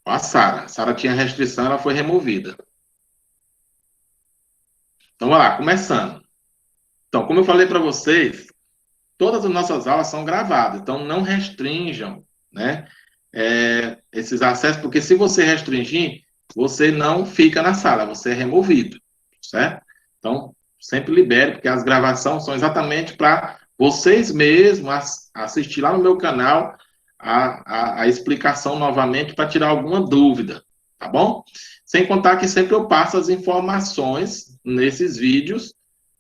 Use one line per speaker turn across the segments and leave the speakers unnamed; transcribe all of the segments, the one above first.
A Sara. A Sara tinha restrição, ela foi removida. Então, vamos lá, começando. Então, como eu falei para vocês, todas as nossas aulas são gravadas, então não restringam, né, esses acessos, porque se você restringir, você não fica na sala, você é removido, certo? Então, sempre libere, porque as gravações são exatamente para vocês mesmos assistir lá no meu canal a explicação novamente para tirar alguma dúvida, tá bom? Sem contar que sempre eu passo as informações nesses vídeos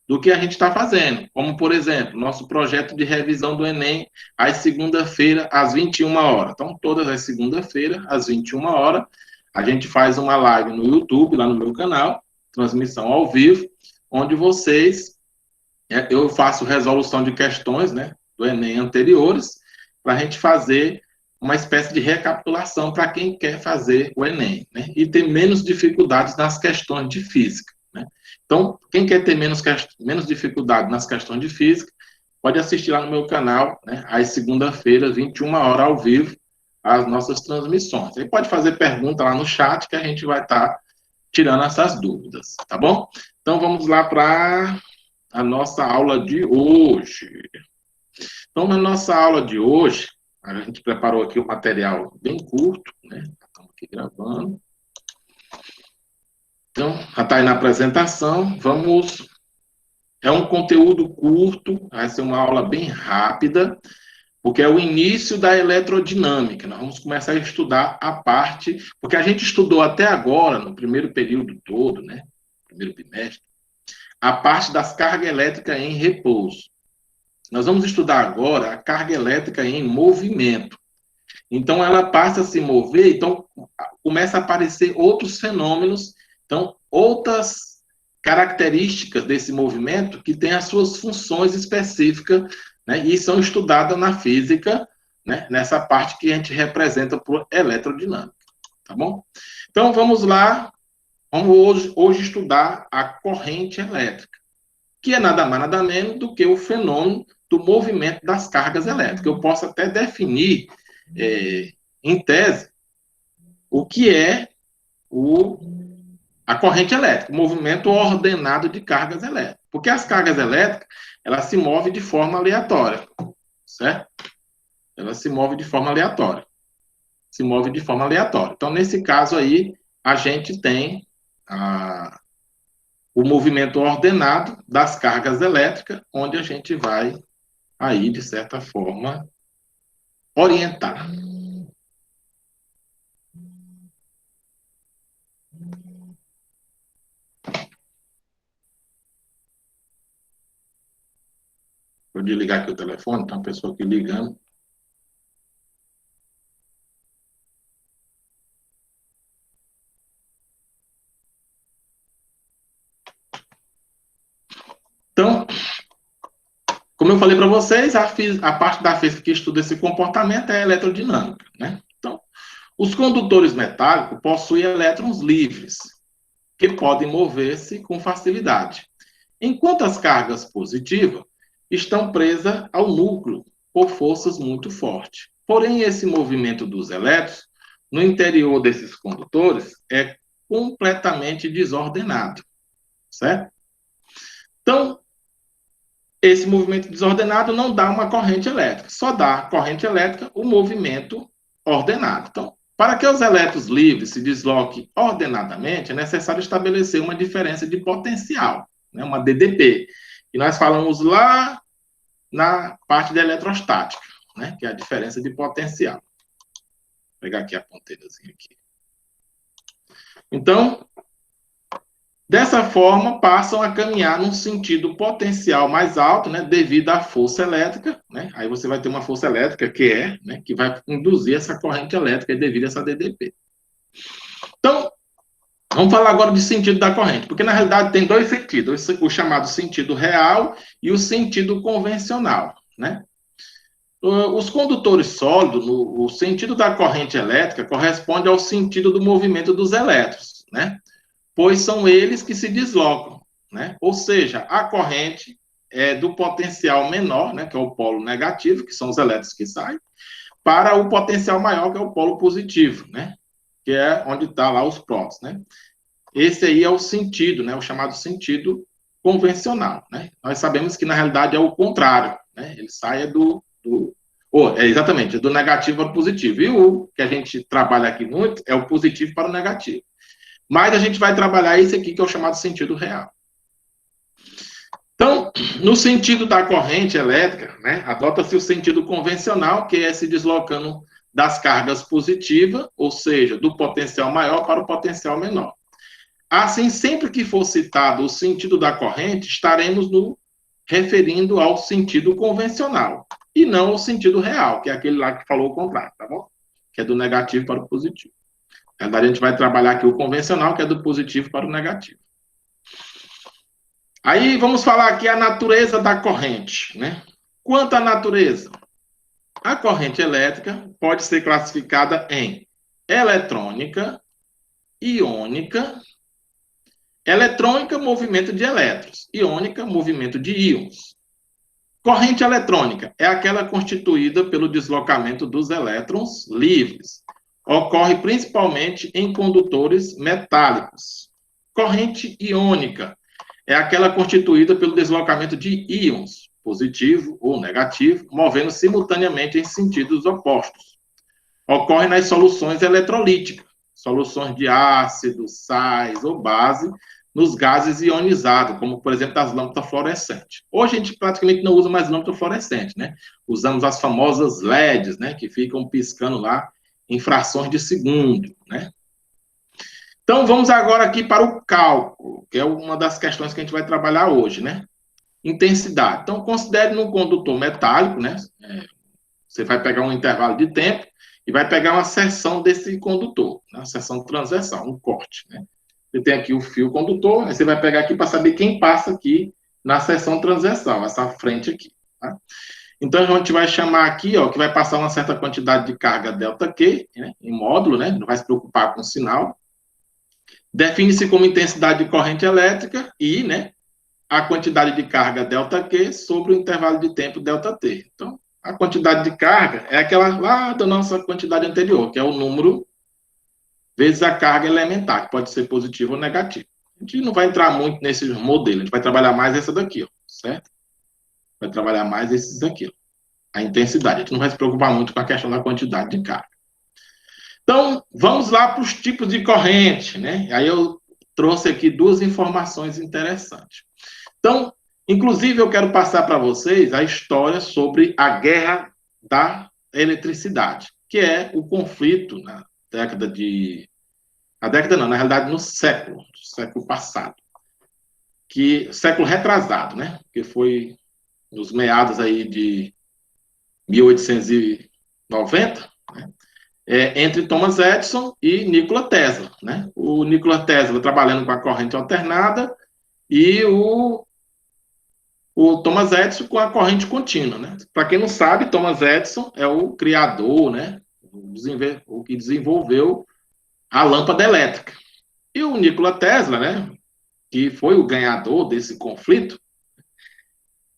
do que a gente está fazendo. Como, por exemplo, nosso projeto de revisão do Enem, às segunda-feira, às 21 horas. Então, todas as segunda-feiras, às 21 horas, a gente faz uma live no YouTube, lá no meu canal, transmissão ao vivo, onde vocês, eu faço resolução de questões, né, do Enem anteriores, para a gente fazer uma espécie de recapitulação para quem quer fazer o Enem, né, e ter menos dificuldades nas questões de física. Né? Então, quem quer ter menos dificuldade nas questões de física, pode assistir lá no meu canal, né, às segunda-feiras, 21 horas, ao vivo, as nossas transmissões. Aí pode fazer pergunta lá no chat que a gente vai estar tirando essas dúvidas, tá bom? Então, vamos lá para a nossa aula de hoje. Então, na nossa aula de hoje, a gente preparou aqui um material bem curto, né? Estamos aqui gravando. Então, já está aí na apresentação. Vamos. É um conteúdo curto, vai ser uma aula bem rápida, porque é o início da eletrodinâmica. Nós vamos começar a estudar a parte, porque a gente estudou até agora, no primeiro período todo, né? Primeiro bimestre, a parte das cargas elétricas em repouso. Nós vamos estudar agora a carga elétrica em movimento. Então, ela passa a se mover, então começa a aparecer outros fenômenos, então, outras características desse movimento que têm as suas funções específicas, né, e são estudadas na física, né, nessa parte que a gente representa por eletrodinâmica, tá bom? Então, vamos lá, vamos hoje estudar a corrente elétrica, que é nada mais, nada menos do que o fenômeno do movimento das cargas elétricas. Eu posso até definir, em tese, o que é a corrente elétrica, o movimento ordenado de cargas elétricas. Porque as cargas elétricas, elas se movem de forma aleatória, certo? Elas se movem de forma aleatória. Se movem de forma aleatória. Então, nesse caso aí, a gente tem o movimento ordenado das cargas elétricas, onde a gente vai aí, de certa forma, orientar. Vou desligar aqui o telefone, tem uma pessoa aqui ligando. Então, como eu falei para vocês, a parte da física que estuda esse comportamento é a eletrodinâmica, né? Então, os condutores metálicos possuem elétrons livres, que podem mover-se com facilidade, enquanto as cargas positivas estão presas ao núcleo por forças muito fortes. Porém, esse movimento dos elétrons no interior desses condutores é completamente desordenado, certo? Então, esse movimento desordenado não dá uma corrente elétrica, só dá corrente elétrica o movimento ordenado. Então, para que os elétrons livres se desloquem ordenadamente, é necessário estabelecer uma diferença de potencial, né, uma DDP, que nós falamos lá na parte da eletrostática, né, que é a diferença de potencial. Vou pegar aqui a ponteirazinha aqui. Então, dessa forma, passam a caminhar num sentido potencial mais alto, né, devido à força elétrica, né? Aí você vai ter uma força elétrica que vai induzir essa corrente elétrica devido a essa DDP. Então, vamos falar agora do sentido da corrente, porque na realidade tem dois sentidos, o chamado sentido real e o sentido convencional, né? Os condutores sólidos, o sentido da corrente elétrica corresponde ao sentido do movimento dos elétrons, né? Pois são eles que se deslocam, né? Ou seja, a corrente é do potencial menor, né, que é o polo negativo, que são os elétrons que saem, para o potencial maior, que é o polo positivo, né? que é onde está lá os prótons, né? Esse aí é o sentido, né? O chamado sentido convencional, né? Nós sabemos que, na realidade, é o contrário, né? Ele sai exatamente, do negativo para o positivo. E o que a gente trabalha aqui muito é o positivo para o negativo. Mas a gente vai trabalhar esse aqui, que é o chamado sentido real. Então, no sentido da corrente elétrica, né, adota-se o sentido convencional, que é se deslocando das cargas positivas, ou seja, do potencial maior para o potencial menor. Assim, sempre que for citado o sentido da corrente, estaremos nos referindo ao sentido convencional, e não ao sentido real, que é aquele lá que falou o contrário, tá bom? Que é do negativo para o positivo. Na verdade, a gente vai trabalhar aqui o convencional, que é do positivo para o negativo. Aí vamos falar aqui a natureza da corrente, né? Quanto à natureza, a corrente elétrica pode ser classificada em eletrônica, iônica. Eletrônica, movimento de elétrons. Iônica, movimento de íons. Corrente eletrônica é aquela constituída pelo deslocamento dos elétrons livres. Ocorre principalmente em condutores metálicos. Corrente iônica é aquela constituída pelo deslocamento de íons, positivo ou negativo, movendo simultaneamente em sentidos opostos. Ocorre nas soluções eletrolíticas, soluções de ácido, sais ou base, nos gases ionizados, como, por exemplo, as lâmpadas fluorescentes. Hoje a gente praticamente não usa mais lâmpada fluorescente, né? Usamos as famosas LEDs, né? Que ficam piscando lá em frações de segundo, né? Então, vamos agora aqui para o cálculo, que é uma das questões que a gente vai trabalhar hoje, né? Intensidade. Então, considere num condutor metálico, né? Você vai pegar um intervalo de tempo e vai pegar uma seção desse condutor, né? Uma seção transversal, um corte, né? Você tem aqui o fio condutor, aí você vai pegar aqui para saber quem passa aqui na seção transversal, essa frente aqui, tá? Então, a gente vai chamar aqui, ó, que vai passar uma certa quantidade de carga ΔQ, né? Em módulo, né? Não vai se preocupar com o sinal. Define-se como intensidade de corrente elétrica e, né, a quantidade de carga ΔQ sobre o intervalo de tempo ΔT. Então, a quantidade de carga é aquela lá da nossa quantidade anterior, que é o número vezes a carga elementar, que pode ser positivo ou negativo. A gente não vai entrar muito nesse modelo, a gente vai trabalhar mais essa daqui, ó, certo? Vai trabalhar mais esses daqui, ó, a intensidade. A gente não vai se preocupar muito com a questão da quantidade de carga. Então, vamos lá para os tipos de corrente, né? Aí eu trouxe aqui duas informações interessantes. Então, inclusive, eu quero passar para vocês a história sobre a guerra da eletricidade, que é o conflito na década de... Na década não, na realidade, no século passado. Século retrasado, né? Que foi nos meados aí de 1890, né? Entre Thomas Edison e Nikola Tesla, né? O Nikola Tesla trabalhando com a corrente alternada e o Thomas Edison com a corrente contínua, né? Para quem não sabe, Thomas Edison é o criador, né? O que desenvolveu a lâmpada elétrica. E o Nikola Tesla, né? Que foi o ganhador desse conflito,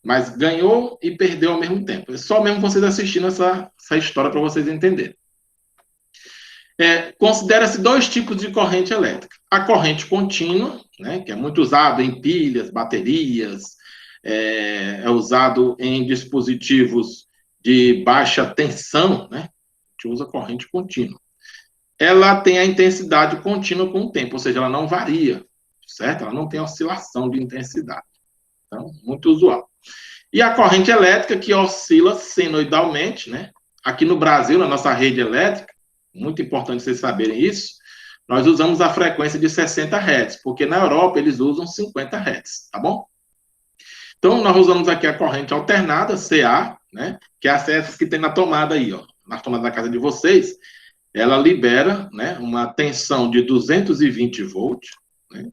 mas ganhou e perdeu ao mesmo tempo. É só mesmo vocês assistindo essa história para vocês entenderem. Considera-se dois tipos de corrente elétrica. A corrente contínua, né, que é muito usado em pilhas, baterias, é usado em dispositivos de baixa tensão, né? A gente usa corrente contínua. Ela tem a intensidade contínua com o tempo, ou seja, ela não varia, certo? Ela não tem oscilação de intensidade. Então, muito usual. E a corrente elétrica, que oscila senoidalmente, né? Aqui no Brasil, na nossa rede elétrica, muito importante vocês saberem isso, nós usamos a frequência de 60 Hz, porque na Europa eles usam 50 Hz, tá bom? Então, nós usamos aqui a corrente alternada, CA, né? Que é essas que tem na tomada aí, ó, na tomada da casa de vocês. Ela libera, né, uma tensão de 220 volts, né?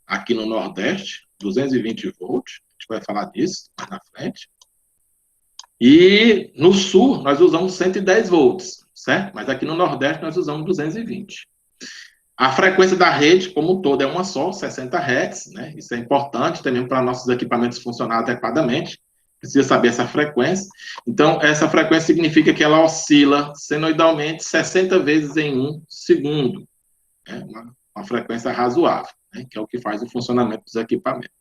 Aqui no Nordeste, 220 volts, a gente vai falar disso mais na frente. E no Sul, nós usamos 110 volts, certo? Mas aqui no Nordeste, nós usamos 220. A frequência da rede, como um todo, é uma só, 60 Hz, né? Isso é importante também para nossos equipamentos funcionarem adequadamente. Precisa saber essa frequência. Então, essa frequência significa que ela oscila senoidalmente 60 vezes em 1 segundo. né? Uma frequência razoável, né? Que é o que faz o funcionamento dos equipamentos.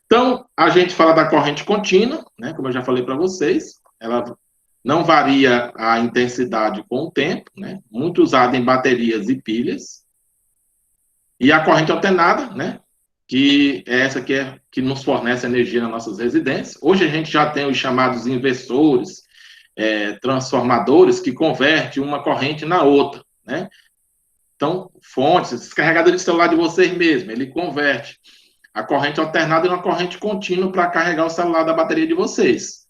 Então, a gente fala da corrente contínua, né? Como eu já falei para vocês, ela não varia a intensidade com o tempo, né? Muito usada em baterias e pilhas. E a corrente alternada, né? Que é essa que nos fornece energia nas nossas residências. Hoje a gente já tem os chamados inversores, transformadores, que convertem uma corrente na outra, né? Então, fontes, descarregador de celular de vocês mesmo, ele converte a corrente alternada em uma corrente contínua para carregar o celular da bateria de vocês.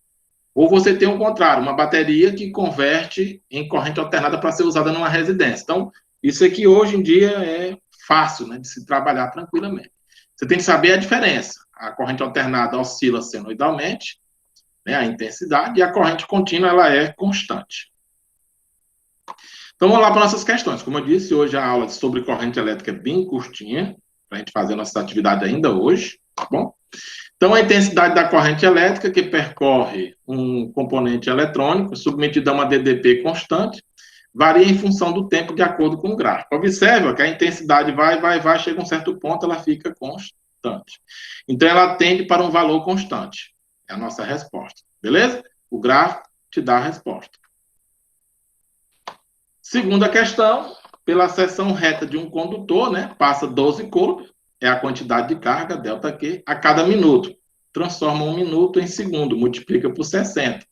Ou você tem o contrário, uma bateria que converte em corrente alternada para ser usada numa residência. Então, isso aqui hoje em dia é fácil, né, de se trabalhar tranquilamente. Você tem que saber a diferença. A corrente alternada oscila senoidalmente, né, a intensidade, e a corrente contínua ela é constante. Então, vamos lá para nossas questões. Como eu disse, hoje a aula sobre corrente elétrica é bem curtinha, para a gente fazer nossa atividade ainda hoje, tá bom? Então, a intensidade da corrente elétrica que percorre um componente eletrônico submetido a uma DDP constante varia em função do tempo de acordo com o gráfico. Observa que a intensidade vai, chega a um certo ponto, ela fica constante. Então, ela tende para um valor constante. É a nossa resposta, beleza? O gráfico te dá a resposta. Segunda questão, pela seção reta de um condutor, né, passa 12 coulombs, é a quantidade de carga, ΔQ, a cada minuto. Transforma 1 minuto em segundo, multiplica por 60.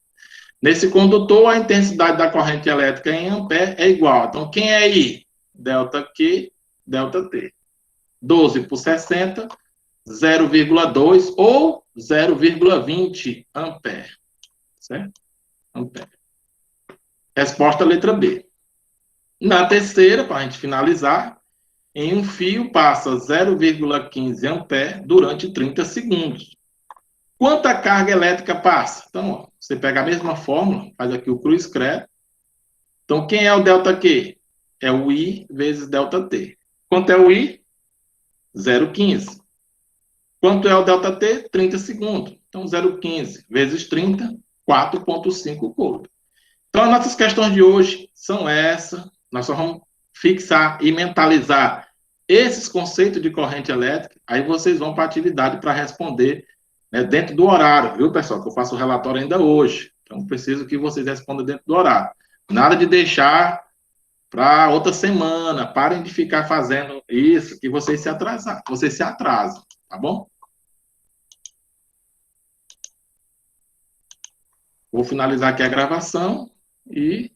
Nesse condutor, a intensidade da corrente elétrica em ampere é igual. Então, quem é I? ΔQ, ΔT. 12 por 60, 0,2 ou 0,20 ampere. Certo? Ampere. Resposta letra B. Na terceira, para a gente finalizar, em um fio passa 0,15 ampere durante 30 segundos. Quanta carga elétrica passa? Então, ó, você pega a mesma fórmula, faz aqui o cruz credo. Então, quem é o ΔQ? É o I vezes ΔT. Quanto é o I? 0,15. Quanto é o ΔT? 30 segundos. Então, 0,15 vezes 30, 4,5 coulombs. Então, as nossas questões de hoje são essas. Nós só vamos fixar e mentalizar esses conceitos de corrente elétrica. Aí vocês vão para a atividade para responder, né, dentro do horário, viu, pessoal? Que eu faço o relatório ainda hoje. Então, preciso que vocês respondam dentro do horário. Nada de deixar para outra semana. Parem de ficar fazendo isso, que vocês se atrasam, tá bom? Vou finalizar aqui a gravação e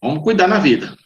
vamos cuidar na vida.